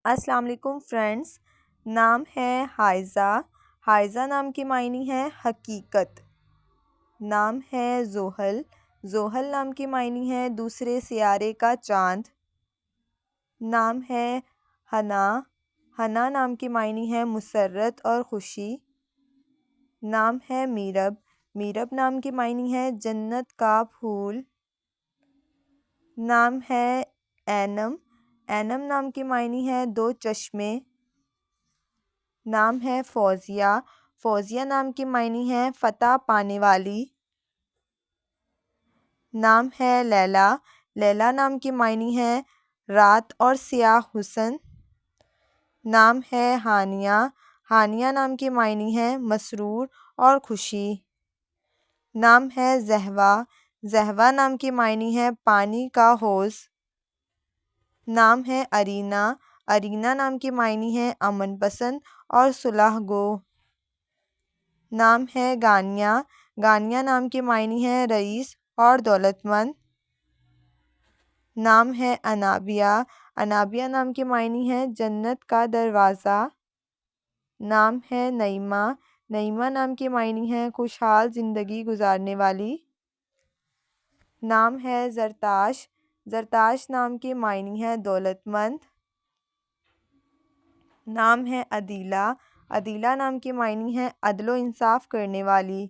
السلام علیکم فرینڈس، نام ہے حائزہ۔ حائزہ نام کی معنی ہے حقیقت۔ نام ہے زحل۔ زحل نام کی معنی ہے دوسرے سیارے کا چاند۔ نام ہے حنا۔ حنا نام کی معنی ہے مسرت اور خوشی۔ نام ہے میرب۔ میرب نام کی معنی ہے جنت کا پھول۔ نام ہے اینم۔ اینم نام کی معنی ہے دو چشمے۔ نام ہے فوزیہ۔ فوزیہ نام کی معنی ہے فتح پانے والی۔ نام ہے لیلی۔ لیلی نام کی معنی ہے رات اور سیاہ حسن۔ نام ہے ہانیہ۔ ہانیہ نام کی معنی ہے مسرور اور خوشی۔ نام ہے زہوہ۔ زہوہ نام کی معنی ہے پانی کا حوض۔ نام ہے ارینا۔ ارینا نام کی معنی ہے امن پسند اور صلح گو۔ نام ہے گانیہ۔ گانیہ نام کی معنی ہے رئیس اور دولت مند۔ نام ہے انابیہ۔ انابیہ نام کی معنی ہے جنت کا دروازہ۔ نام ہے نعیمہ۔ نعیمہ نام کی معنی ہے خوشحال زندگی گزارنے والی۔ نام ہے زرتاش۔ زرتاش نام کی معنی ہے دولت مند۔ نام ہے عدیلہ۔ عدیلہ نام کی معنی ہے عدل و انصاف کرنے والی۔